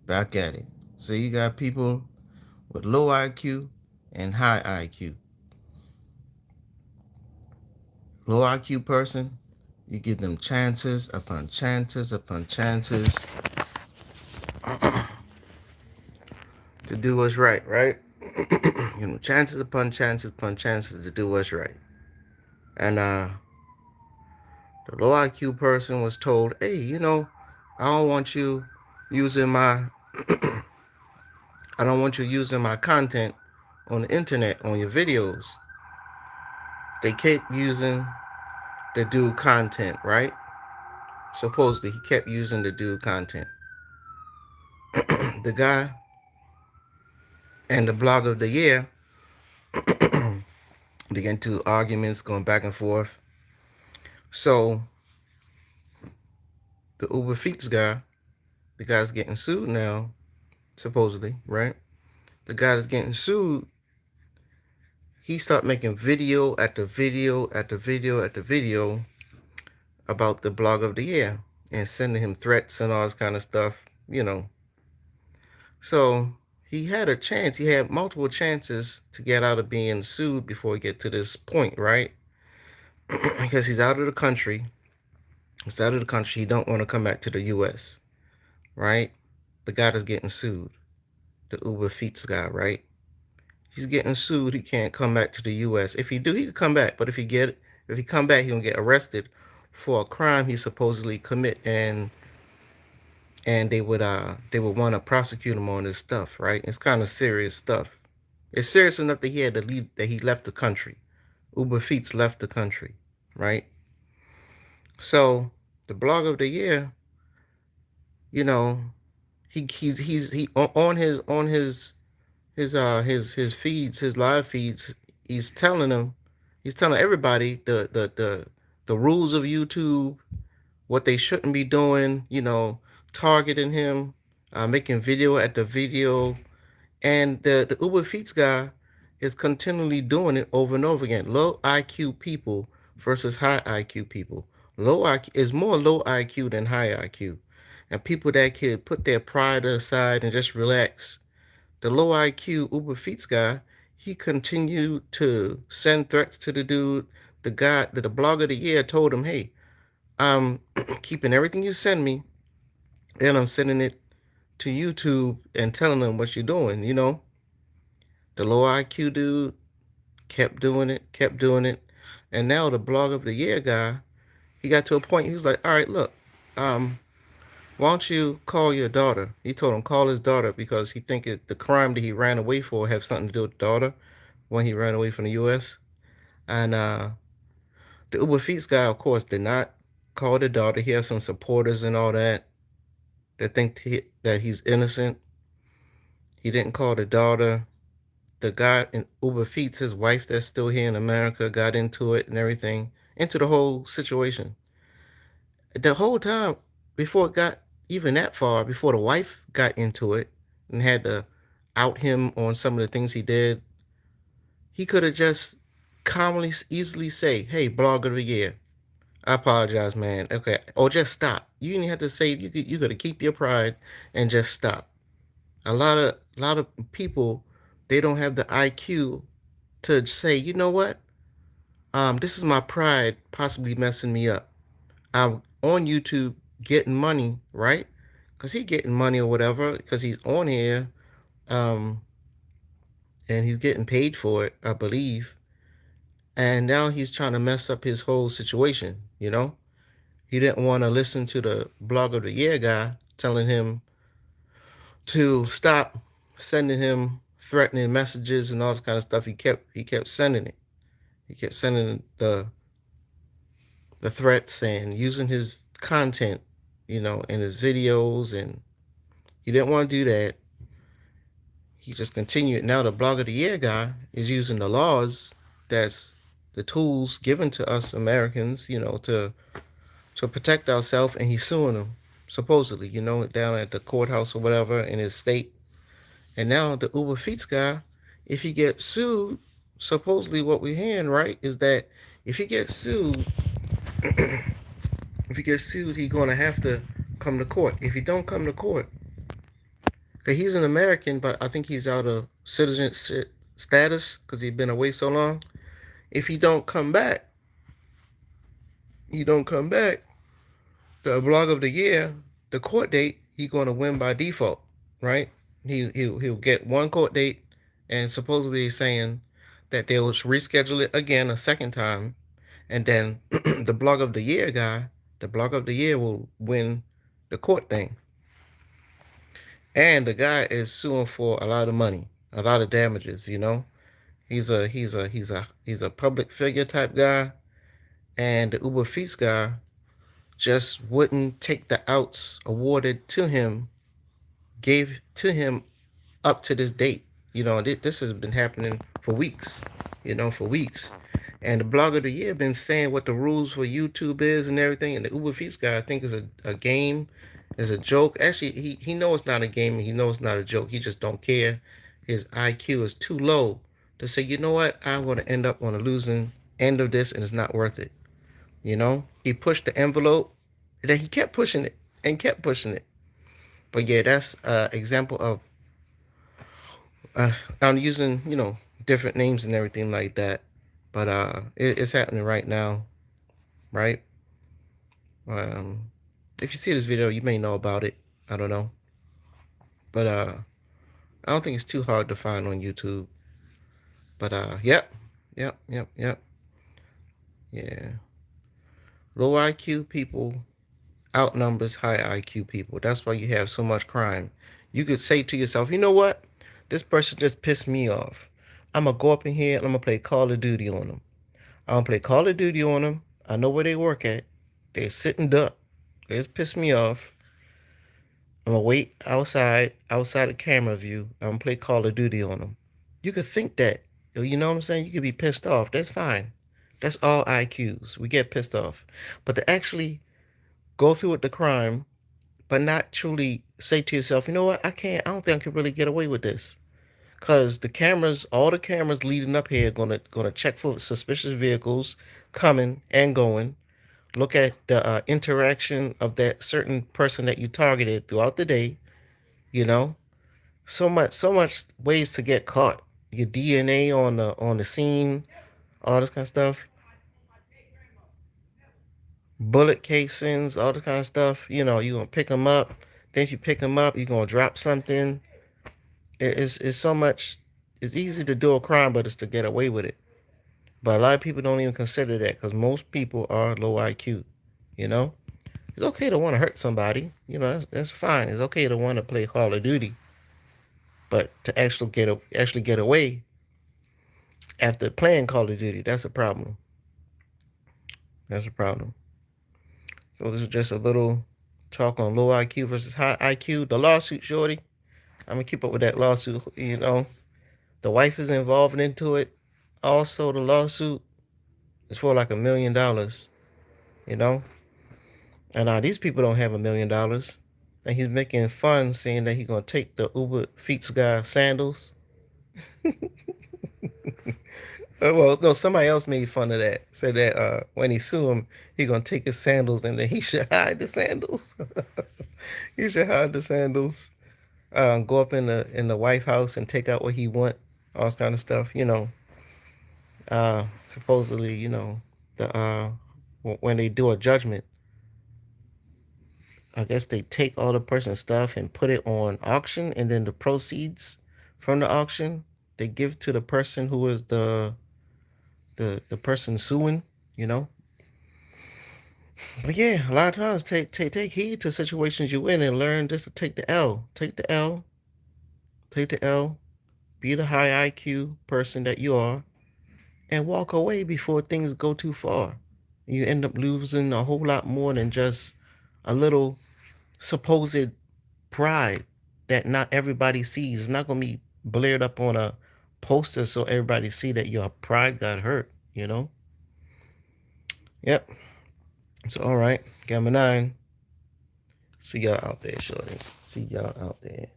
Back at it. So you got people with low IQ and high IQ. Low IQ person, you give them chances upon chances upon chances to do what's right, right? Chances upon chances upon chances to do what's right. And the low IQ person was told, hey, I don't want you using my I don't want you using my content on the internet, on your videos. They kept using the dude content, right? Supposedly he kept using the dude content. The guy and the blog of the year they get into arguments going back and forth. So the Uber FEETS guy, the guy's getting sued now, supposedly, right? The guy that's getting sued, he started making video after video after video after video about the blog of the year and sending him threats and all this kind of stuff. So he had a chance. He had multiple chances to get out of being sued before he get to this point, right? Because he's out of the country. He's out of the country. He don't want to come back to the U.S., right? The guy that's getting sued, the Uber FEETS guy, right? He's getting sued. He can't come back to the U.S. If he do, he could come back. But if he come back, he gonna get arrested for a crime he supposedly commit, and they would want to prosecute him on this stuff, right? It's kind of serious stuff. It's serious enough that he had to leave, that he left the country. Uber FEETS left the country, right? So the blog of the year, you know, he on his feeds, his live feeds, he's telling everybody the rules of YouTube, what they shouldn't be doing, targeting him, making video at the video. And the Uber FEETS guy is continually doing it over and over again. Low IQ people versus high IQ people. Low IQ is more low IQ than high IQ. And people that could put their pride aside and just relax. The low IQ Uber FEETS guy, he continued to send threats to the dude. The guy, the blogger of the year told him, hey, I'm keeping everything you send me and I'm sending it to YouTube and telling them what you're doing. The low IQ dude kept doing it, kept doing it. And now the blog of the year guy, he got to a point, he was like, all right, look, why don't you call your daughter? He told him call his daughter because he think the crime that he ran away for have something to do with the daughter when he ran away from the U.S. And the Uber FEETS guy, of course, did not call the daughter. He has some supporters and all that think that he's innocent. He didn't call the daughter. The guy in Uber FEETS, his wife that's still here in America, got into it and everything, into the whole situation. The whole time, before it got even that far, before the wife got into it and had to out him on some of the things he did, he could have just calmly, easily say, hey, blogger of the year, I apologize, man. Okay. Or just stop. You didn't have to say, you could have keep your pride and just stop. A lot of people, they don't have the IQ to say, you know what? This is my pride possibly messing me up. I'm on YouTube getting money, right? Because he's getting money or whatever, because he's on here, um, and he's getting paid for it, I believe. And now he's trying to mess up his whole situation. He didn't want to listen to the blog of the year guy telling him to stop sending him threatening messages and all this kind of stuff. He kept sending it. He kept sending the threats and using his content, in his videos, and he didn't want to do that. He just continued. Now the blog of the year guy is using the laws, that's the tools given to us Americans, to protect ourselves, and he's suing them supposedly, down at the courthouse or whatever in his state. And now the Uber FEETS guy, if he gets sued, supposedly what we're hearing, right, is that if he gets sued, he's gonna have to come to court. If he don't come to court, that he's an American, but I think he's out of citizenship status because he's been away so long. If he don't come back, he don't come back. The blog of the year, the court date, he's going to win by default, right? He'll get one court date, and supposedly he's saying that they will reschedule it again a second time, and then the blog of the year guy, the blog of the year will win the court thing, and the guy is suing for a lot of money, a lot of damages. He's a public figure type guy, and the Uber FEETS guy just wouldn't take the outs awarded to him, gave to him up to this date. This has been happening for weeks, for weeks. And the blog of the year been saying what the rules for YouTube is and everything. And the Uber Feats guy, I think, is a game, is a joke. Actually, he knows it's not a game. He knows it's not a joke. He just don't care. His IQ is too low to say, you know what, I'm going to end up on a losing end of this, and it's not worth it. He pushed the envelope, and then he kept pushing it and kept pushing it. But yeah, that's an example of I'm using different names and everything like that. But it's happening right now, right? Um, if you see this video, you may know about it. I don't know, but I don't think it's too hard to find on YouTube. But yep, yeah. Low IQ people outnumbers high IQ people. That's why you have so much crime. You could say to yourself, you know what? This person just pissed me off. I'm going to go up in here and I'm going to play Call of Duty on them. I'm going to play Call of Duty on them. I know where they work at. They're sitting duck. They just pissed me off. I'm going to wait outside the camera view. I'm going to play Call of Duty on them. You could think that. You know what I'm saying? You could be pissed off. That's fine. That's all IQs. We get pissed off. But to actually go through with the crime, but not truly say to yourself, you know what, I don't think I can really get away with this. Because all the cameras leading up here are gonna check for suspicious vehicles coming and going. Look at the interaction of that certain person that you targeted throughout the day. You know, so much ways to get caught. Your DNA on the scene, all this kind of stuff. Bullet casings, all this kind of stuff. You're gonna pick them up. Then if you pick them up, you're gonna drop something. It's so much. It's easy to do a crime, but it's to get away with it. But a lot of people don't even consider that because most people are low IQ. You know, it's okay to want to hurt somebody. That's fine. It's okay to want to play Call of Duty, but to actually get away after playing Call of Duty, that's a problem. That's a problem. So this is just a little talk on low IQ versus high IQ. The lawsuit, shorty. I'm gonna keep up with that lawsuit. The wife is involved into it. Also, the lawsuit is for like $1 million. You know, and these people don't have $1 million. And he's making fun, saying that he's gonna take the Uber Feets guy sandals. Well, no, somebody else made fun of that. Said that when he sue him, he gonna take his sandals and then he should hide the sandals. He should hide the sandals. Go up in the White House and take out what he want, all this kind of stuff. Supposedly, the when they do a judgment, I guess they take all the person's stuff and put it on auction, and then the proceeds from the auction they give to the person who is the person suing. You know. But yeah, a lot of times take heed to situations you in and learn just to take the L. Take the L. Take the L. Be the high IQ person that you are and walk away before things go too far. You end up losing a whole lot more than just a little supposed pride that not everybody sees. It's not going to be blared up on a poster so everybody see that your pride got hurt. Yep. So, all right. Gamma 9. See y'all out there, shorty. See y'all out there.